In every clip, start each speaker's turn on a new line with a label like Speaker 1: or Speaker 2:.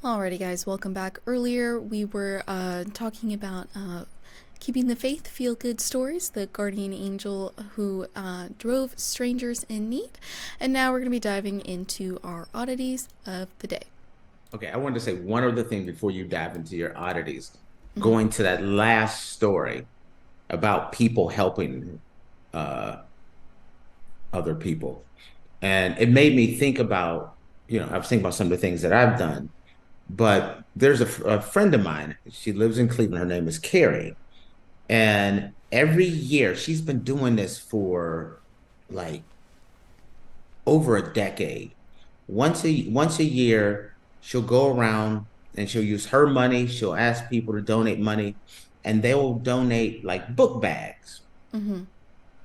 Speaker 1: Alrighty, guys, welcome back. Earlier, we were talking about keeping the faith, feel good stories, the guardian angel who drove strangers in need. And now we're going to be diving into our oddities of the day.
Speaker 2: Okay, I wanted to say one other thing before you dive into your oddities.
Speaker 1: Mm-hmm.
Speaker 2: Going to that last story about people helping uh, other people. And it made me think about, I was thinking about some of the things that I've done. But there's a friend of mine. She lives in Cleveland. Her name is Carrie. And every year, she's been doing this for like over a decade. Once a year, she'll go around and she'll use her money. She'll ask people to donate money, and they will donate like book bags,
Speaker 1: Mm-hmm.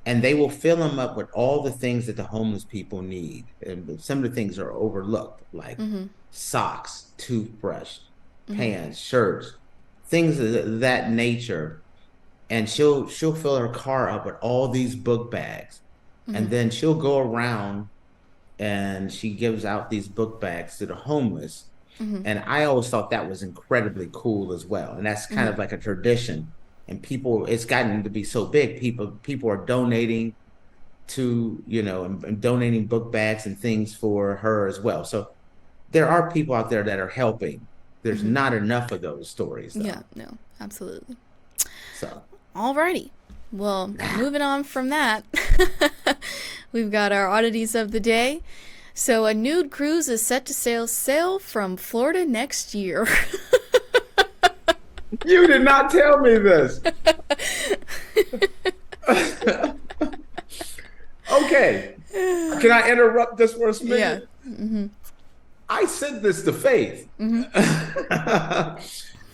Speaker 2: and they will fill them up with all the things that the homeless people need. And some of the things are overlooked, like
Speaker 1: Mm-hmm.
Speaker 2: socks, toothbrush,
Speaker 1: Mm-hmm.
Speaker 2: pants, shirts, things of that nature. And she'll fill her car up with all these book bags,
Speaker 1: Mm-hmm.
Speaker 2: and then she'll go around and she gives out these book bags to the homeless.
Speaker 1: Mm-hmm.
Speaker 2: And I always thought that was incredibly cool as well. And that's kind
Speaker 1: Mm-hmm.
Speaker 2: of like a tradition. And people, it's gotten to be so big. People are donating to, and donating book bags and things for her as well. So there are people out there that are helping. There's
Speaker 1: Mm-hmm.
Speaker 2: not enough of those stories
Speaker 1: Yeah,
Speaker 2: though.
Speaker 1: no, absolutely.
Speaker 2: So
Speaker 1: Alrighty. Well, moving on from that, we've got our oddities of the day. So, a nude cruise is set to sail from Florida next year.
Speaker 2: you did not tell me this. Okay. Can I interrupt this for a
Speaker 1: Yeah.
Speaker 2: minute?
Speaker 1: Mm-hmm.
Speaker 2: I sent this to Faith.
Speaker 1: Mm-hmm.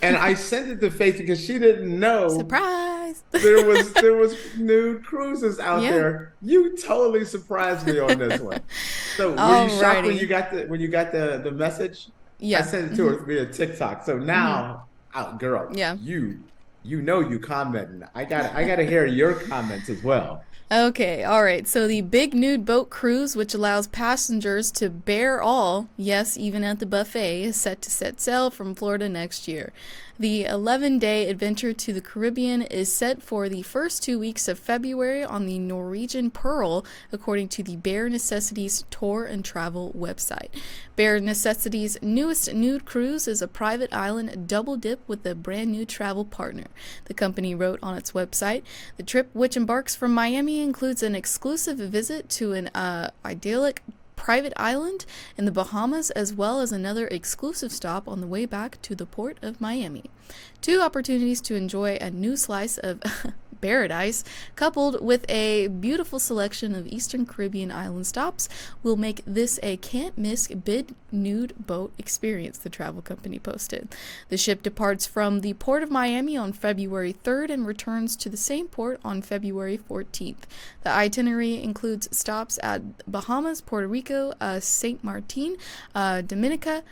Speaker 2: And I sent it to Faith because she didn't know
Speaker 1: Surprise!
Speaker 2: there was nude cruises out
Speaker 1: Yeah.
Speaker 2: there. You totally surprised me on this one. So were you shocked when
Speaker 1: Alrighty.
Speaker 2: you got the message? I
Speaker 1: Yeah.
Speaker 2: sent it to
Speaker 1: Mm-hmm.
Speaker 2: her via TikTok. So
Speaker 1: Mm-hmm.
Speaker 2: now, out girl,
Speaker 1: Yeah.
Speaker 2: you commenting. I gotta hear your comments as well.
Speaker 1: Okay, alright. So the Big Nude Boat Cruise, which allows passengers to bear all, yes, even at the buffet, is set to set sail from Florida next year. The 11-day adventure to the Caribbean is set for the first 2 weeks of February on the Norwegian Pearl, according to the Bare Necessities Tour and Travel website. Bare Necessities' newest nude cruise is a private island double dip with a brand new travel partner. The company wrote on its website, the trip, which embarks from Miami, includes an exclusive visit to an idyllic private island in the Bahamas, as well as another exclusive stop on the way back to the port of Miami. 2 opportunities to enjoy a new slice of paradise, coupled with a beautiful selection of Eastern Caribbean island stops, will make this a can't-miss big nude boat experience, the travel company posted. The ship departs from the port of Miami on February 3rd and returns to the same port on February 14th. The itinerary includes stops at Bahamas, Puerto Rico, St. Martin, Dominica,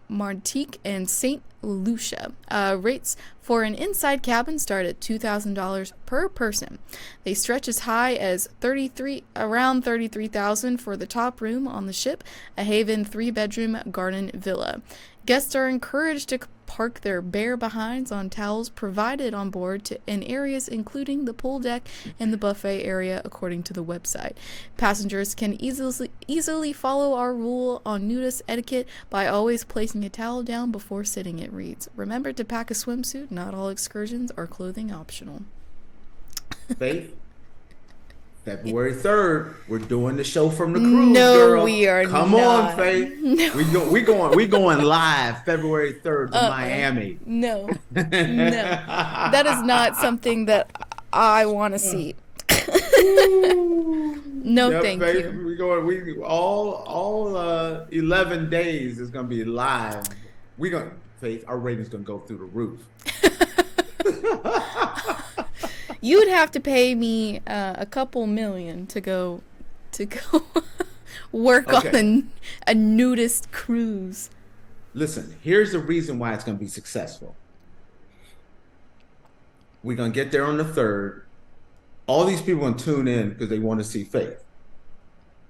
Speaker 1: Martinique, and St. Lucia. Rates for an inside cabin start at $2,000 per person. They stretch as high as around $33,000 for the top room on the ship, a Haven 3-bedroom garden villa. Guests are encouraged to park their bare behinds on towels provided on board in areas including the pool deck and the buffet area, according to the website. Passengers can easily follow our rule on nudist etiquette by always placing a towel down before sitting, it reads. Remember to pack a swimsuit. Not all excursions are clothing optional.
Speaker 2: Faith, February 3rd, we're doing the show from the cruise,
Speaker 1: No,
Speaker 2: girl.
Speaker 1: we are
Speaker 2: Come
Speaker 1: not.
Speaker 2: on, Faith.
Speaker 1: No.
Speaker 2: We going live February 3rd to Miami.
Speaker 1: No. No. That is not something that I want to see. No,
Speaker 2: Yep,
Speaker 1: thank
Speaker 2: Faith,
Speaker 1: you.
Speaker 2: we all 11 days is gonna be live. Faith, our rating's gonna go through the roof.
Speaker 1: You'd have to pay me a couple million to go work
Speaker 2: Okay.
Speaker 1: on a nudist cruise.
Speaker 2: Listen, here's the reason why it's gonna be successful. We're gonna get there on the 3rd. All these people gonna tune in because they want to see Faith.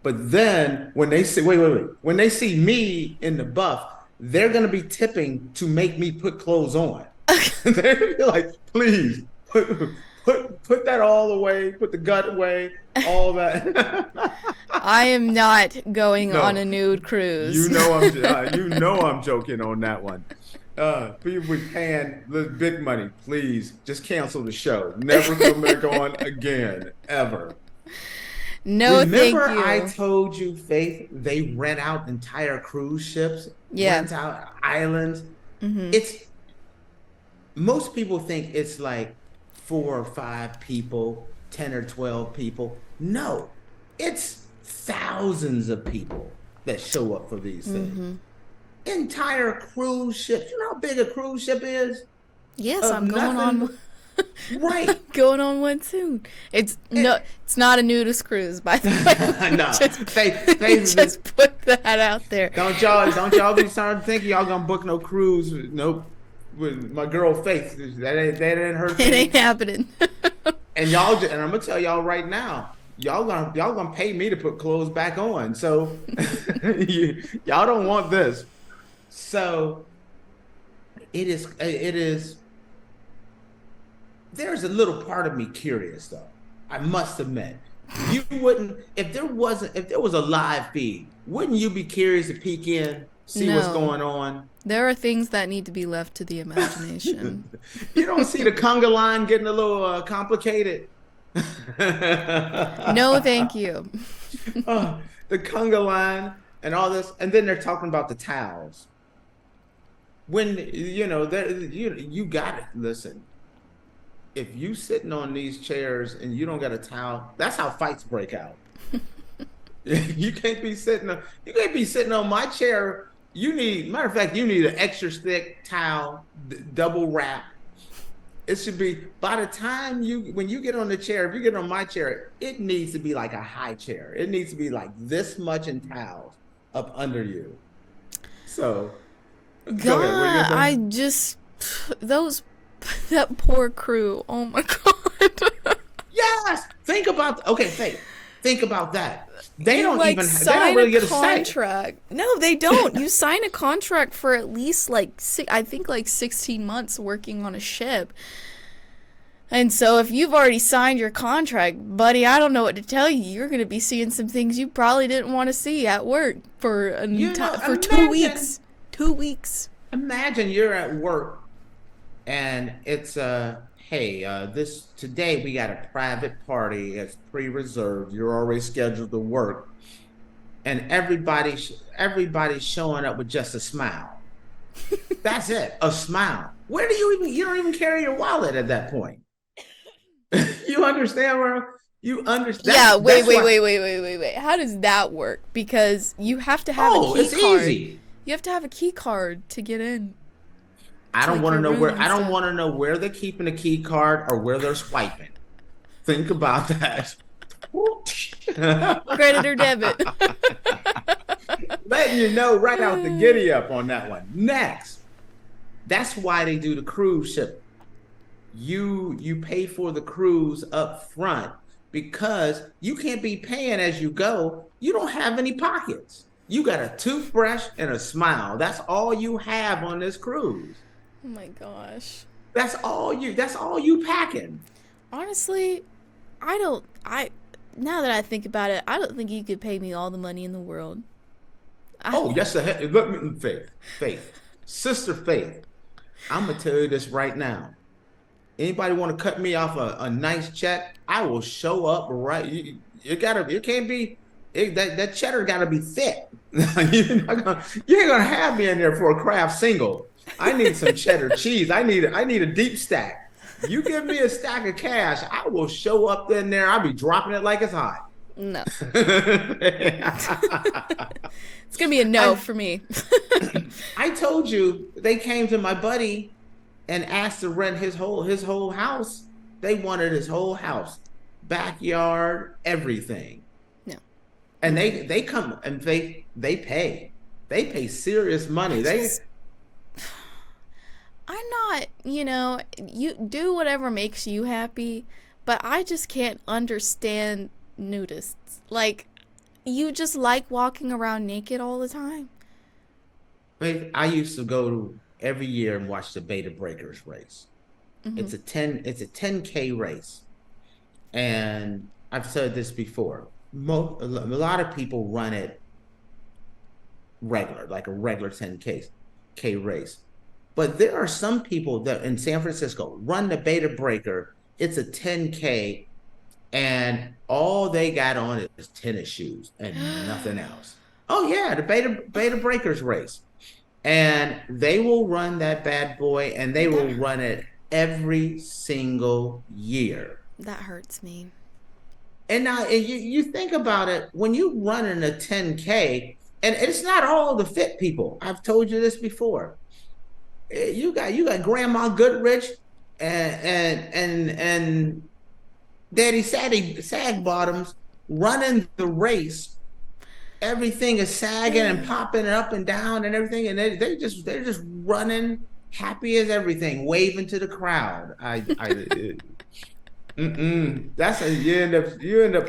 Speaker 2: But then when they see when they see me in the buff, they're going to be tipping to make me put clothes on. They're like, please put that all away, put the gut away, all that.
Speaker 1: I am not going on
Speaker 2: No,
Speaker 1: a nude cruise.
Speaker 2: you know I'm joking on that one. People with paying the big money, please just cancel the show. Never come back on again, ever.
Speaker 1: No, thank
Speaker 2: Remember, I
Speaker 1: you.
Speaker 2: told you, Faith, they rent out entire cruise ships,
Speaker 1: Yeah.
Speaker 2: rent out islands.
Speaker 1: Mm-hmm.
Speaker 2: It's most people think it's like 4 or 5 people, 10 or 12 people. No, it's thousands of people that show up for these things.
Speaker 1: Mm-hmm.
Speaker 2: Entire cruise ships. You know how big a cruise ship is?
Speaker 1: Yes,
Speaker 2: Of
Speaker 1: I'm going on.
Speaker 2: nothing. Right.
Speaker 1: Going on one soon. It's no,
Speaker 2: It,
Speaker 1: it's not a nudist cruise, by the way.
Speaker 2: no,
Speaker 1: We just put that out there.
Speaker 2: don't y'all be starting to think y'all gonna book no cruise. Nope. With my girl Faith. That ain't her
Speaker 1: It
Speaker 2: thing.
Speaker 1: ain't happening.
Speaker 2: And I'm gonna tell y'all right now, y'all gonna pay me to put clothes back on. So y'all don't want this. So it is. There's a little part of me curious though. I must admit, you wouldn't if there was a live feed. Wouldn't you be curious to peek in, see what's
Speaker 1: No.
Speaker 2: going on?
Speaker 1: There are things that need to be left to the imagination.
Speaker 2: You don't see the conga line getting a little complicated.
Speaker 1: No, thank you.
Speaker 2: The conga line and all this, and then they're talking about the towels. When you got it. Listen, if you sitting on these chairs and you don't got a towel, that's how fights break out. You can't be sitting on my chair. Matter of fact, you need an extra thick towel, double wrap. It should be by the time when you get on the chair, if you get on my chair, it needs to be like a high chair. It needs to be like this much in towels up under you. So, go ahead. What are you
Speaker 1: God,
Speaker 2: gonna say?
Speaker 1: those that poor crew. Oh my God.
Speaker 2: Yes. Faith. Think about that. They
Speaker 1: You
Speaker 2: don't
Speaker 1: like
Speaker 2: even. They
Speaker 1: sign
Speaker 2: don't really
Speaker 1: a
Speaker 2: get a say.
Speaker 1: contract. No, they don't. You sign a contract for at least I think like 16 months working on a ship. And so if you've already signed your contract, buddy, I don't know what to tell you. You're going to be seeing some things you probably didn't want to see at work for for 2 weeks. 2 weeks.
Speaker 2: Imagine you're at work and it's hey, this today we got a private party. It's pre-reserved. You're already scheduled to work, and everybody's showing up with just a smile. That's it, a smile. Where do you don't even carry your wallet at that point. You understand where you understand?
Speaker 1: Yeah, wait,
Speaker 2: That's
Speaker 1: wait,
Speaker 2: why,
Speaker 1: wait, wait, wait, wait, wait. How does that work? Because you have to have a
Speaker 2: oh,
Speaker 1: key
Speaker 2: it's
Speaker 1: card.
Speaker 2: easy.
Speaker 1: You have to have a key card to get in.
Speaker 2: I
Speaker 1: To
Speaker 2: don't
Speaker 1: like
Speaker 2: want to
Speaker 1: your
Speaker 2: know
Speaker 1: room
Speaker 2: where
Speaker 1: and
Speaker 2: I don't
Speaker 1: stuff.
Speaker 2: want to know where they're keeping the key card or where they're swiping. Think about that.
Speaker 1: Credit or debit.
Speaker 2: Letting you know right out the giddy up on that one. Next, that's why they do the cruise ship. You pay for the cruise up front because you can't be paying as you go. You don't have any pockets. You got a toothbrush and a smile. That's all you have on this cruise.
Speaker 1: Oh my gosh.
Speaker 2: That's all you packing.
Speaker 1: Honestly, I now that I think about it, I don't think you could pay me all the money in the world.
Speaker 2: Oh,
Speaker 1: I
Speaker 2: yes, look, Sister Faith. I'm gonna tell you this right now. Anybody want to cut me off a nice check? I will show up right. It can't be that cheddar gotta be thick. You ain't gonna have me in there for a craft single. I need some cheddar cheese. I need a deep stack. You give me a stack of cash, I will show up in there. I'll be dropping it like it's hot.
Speaker 1: no.
Speaker 2: I
Speaker 1: It's gonna be a no for me.
Speaker 2: I told you they came to my buddy and asked to rent his whole house. They wanted his whole house, backyard, everything.
Speaker 1: No.
Speaker 2: And they come and they pay. They pay serious money.
Speaker 1: I'm not, you do whatever makes you happy, but I just can't understand nudists. Like, you just like walking around naked all the time.
Speaker 2: Babe, I used to go every year and watch the Beta Breakers race.
Speaker 1: Hmm.
Speaker 2: It's a 10K race. And I've said this before. A lot of people run it regular, like a regular 10K race. But there are some people that in San Francisco run the Beta Breaker. It's a 10K, and all they got on is tennis shoes and nothing else. Oh yeah, the Beta Breakers race. And they will run that bad boy, and they
Speaker 1: That
Speaker 2: will run it every single year.
Speaker 1: that hurts me.
Speaker 2: And now you think about it, when you run in a 10K, and it's not all the fit people. I've told you this before. You got Grandma Goodrich and Daddy Sag Bottoms running the race. Everything is sagging and popping up and down and everything, and they're just running happy as everything, waving to the crowd. That's a you end up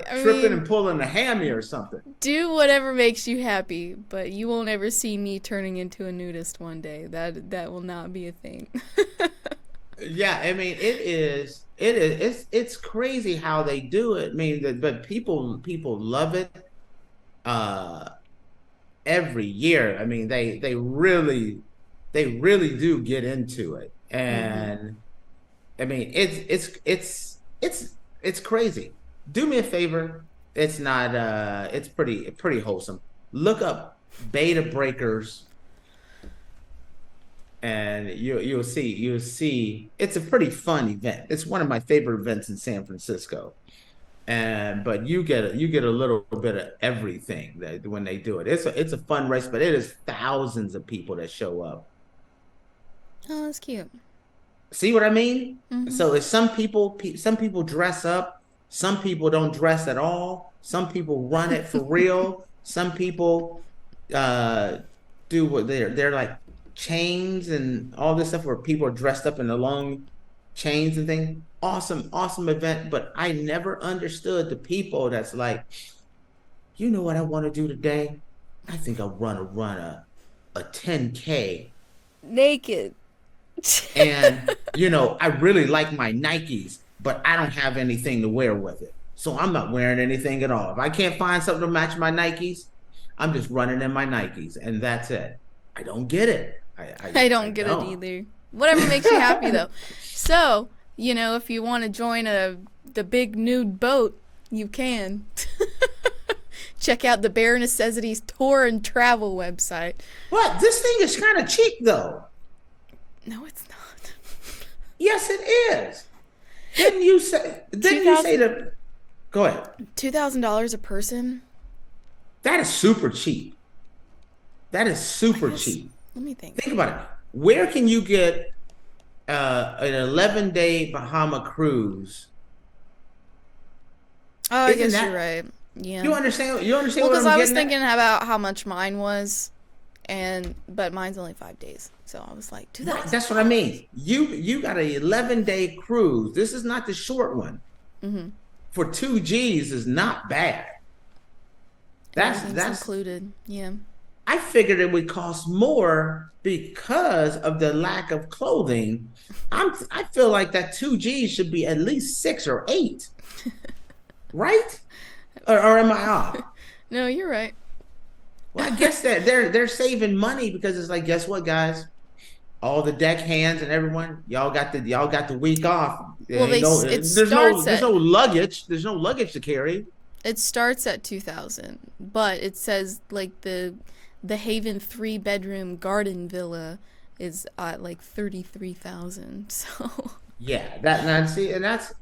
Speaker 1: I
Speaker 2: tripping
Speaker 1: mean,
Speaker 2: and pulling a hammy or something.
Speaker 1: do whatever makes you happy, but you won't ever see me turning into a nudist one day. That will not be a thing.
Speaker 2: Yeah, I mean it's crazy how they do it. I mean, but people love it uh every year. I mean, they really do get into it.
Speaker 1: Hmm.
Speaker 2: And I mean, it's crazy. Do me a favor. It's not it's pretty wholesome. Look up Beta Breakers, and you'll see it's a pretty fun event. It's one of my favorite events in San Francisco. And but you get a little bit of everything that when they do it. It's a fun race, but it is thousands of people that show up.
Speaker 1: Oh, that's cute.
Speaker 2: See what I mean?
Speaker 1: Hmm.
Speaker 2: So it's some people dress up, some people don't dress at all, some people run it for real, some people uh do what they're like chains and all this stuff where people are dressed up in the long chains and things. Awesome, awesome event, but I never understood the people that's like, you know what I want to do today? I think I want to run a 10K.
Speaker 1: Naked.
Speaker 2: And, I really like my Nikes, but I don't have anything to wear with it. So I'm not wearing anything at all. If I can't find something to match my Nikes, I'm just running in my Nikes, and that's it. I don't get it.
Speaker 1: I
Speaker 2: I
Speaker 1: don't get it
Speaker 2: don't.
Speaker 1: either. Whatever makes you happy, though. So, if you want to join the big nude boat, you can. Check out the Bare Necessities tour and travel website.
Speaker 2: But this thing is kind of cheap, though.
Speaker 1: No, it's not.
Speaker 2: Yes, it is. Didn't you say?
Speaker 1: Two
Speaker 2: Didn't you say
Speaker 1: thousand
Speaker 2: that? Go ahead.
Speaker 1: $2,000 a person.
Speaker 2: That is super cheap. That is
Speaker 1: I
Speaker 2: super
Speaker 1: guess.
Speaker 2: cheap.
Speaker 1: Let me think.
Speaker 2: Think about it. Where can you get an 11-day Bahama cruise?
Speaker 1: Oh, I
Speaker 2: Isn't
Speaker 1: guess you're
Speaker 2: that
Speaker 1: right. Yeah.
Speaker 2: you understand? You understand
Speaker 1: Well,
Speaker 2: what
Speaker 1: because
Speaker 2: I'm
Speaker 1: I was
Speaker 2: getting
Speaker 1: thinking
Speaker 2: at?
Speaker 1: about how much mine was, but mine's only 5 days, so I was like,
Speaker 2: Right.
Speaker 1: 2,000.
Speaker 2: That's what I mean. You got an 11-day cruise. This is not the short one.
Speaker 1: Mm-hmm.
Speaker 2: For 2 G's is not bad.
Speaker 1: And
Speaker 2: That's
Speaker 1: everything's
Speaker 2: that's
Speaker 1: included. Yeah.
Speaker 2: I figured it would cost more because of the lack of clothing. I feel like that 2G should be at least 6 or 8, right? Or am I off?
Speaker 1: No, you're right.
Speaker 2: Well, I guess that they're saving money because it's like, guess what, guys? All the deck hands and everyone, y'all got the week off.
Speaker 1: Well,
Speaker 2: Ain't no,
Speaker 1: it
Speaker 2: there's no
Speaker 1: starts
Speaker 2: there's
Speaker 1: at
Speaker 2: no luggage. There's no luggage to carry.
Speaker 1: 2,000, but it says like the Haven 3-bedroom garden villa is at like 33,000. So
Speaker 2: Yeah, that now see, and that's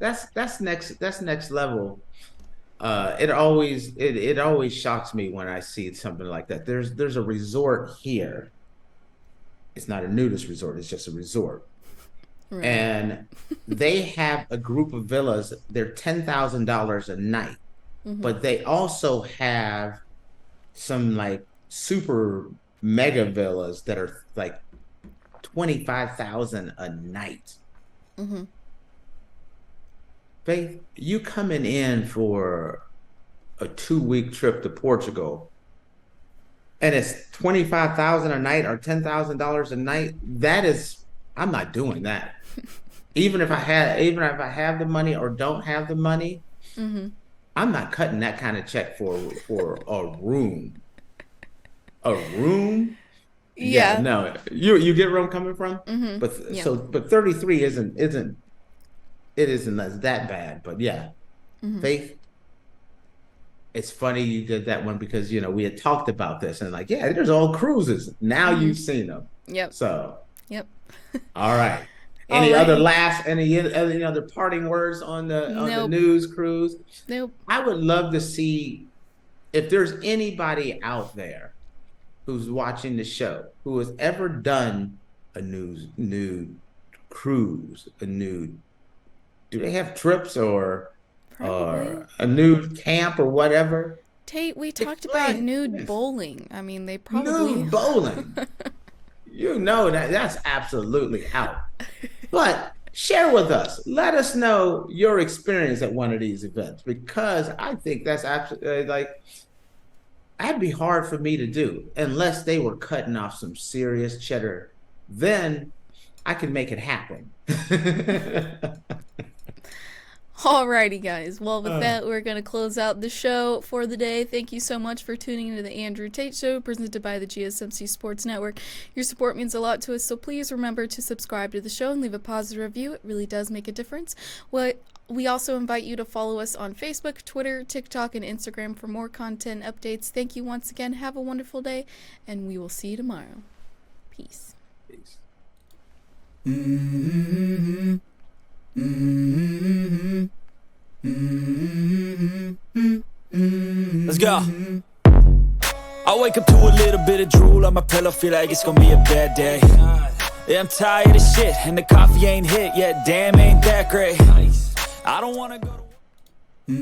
Speaker 2: next level. It always shocks me when I see something like that. There's a resort here. It's not a nudist resort, it's just a resort.
Speaker 1: right.
Speaker 2: And they have a group of villas. They're $10,000 a night,
Speaker 1: Hmm.
Speaker 2: but they also have some like super mega villas that are like 25,000 a night.
Speaker 1: Hmm.
Speaker 2: Faith, you coming in for a 2-week trip to Portugal, and it's 25,000 a night or $10,000 a night, I'm not doing that. Even if I have the money or don't have the money, I'm not cutting that kind of check for a room. A room?
Speaker 1: Yeah.
Speaker 2: No. You get where I'm coming from? But 33 isn't that bad. But yeah. Faith, it's funny you did that one because we had talked about this and like, yeah, there's all cruises. Now you've seen them.
Speaker 1: Yep.
Speaker 2: So
Speaker 1: yep.
Speaker 2: All right. Any other parting words on the news cruise?
Speaker 1: Nope.
Speaker 2: I would love to see if there's anybody out there who's watching the show who has ever done a nude cruise, do they have trips or a nude camp or whatever?
Speaker 1: Tate, we talked about nude bowling. I mean, they probably
Speaker 2: nude bowling. That's absolutely out. But share with us. Let us know your experience at one of these events because I think that's absolutely that'd be hard for me to do unless they were cutting off some serious cheddar. Then I can make it happen.
Speaker 1: Alrighty, guys. Well, with that, we're going to close out the show for the day. Thank you so much for tuning into the Andrew Tate Show, presented by the GSMC Sports Network. Your support means a lot to us, so please remember to subscribe to the show and leave a positive review. It really does make a difference. We also invite you to follow us on Facebook, Twitter, TikTok, and Instagram for more content updates. Thank you once again. Have a wonderful day, and we will see you tomorrow. Peace.
Speaker 2: Peace.
Speaker 3: Let's go. I wake up to a little bit of drool on my pillow, feel like it's gonna be a bad day. Yeah, I'm tired of shit, and the coffee ain't hit yet. Damn, ain't that great. I don't wanna go to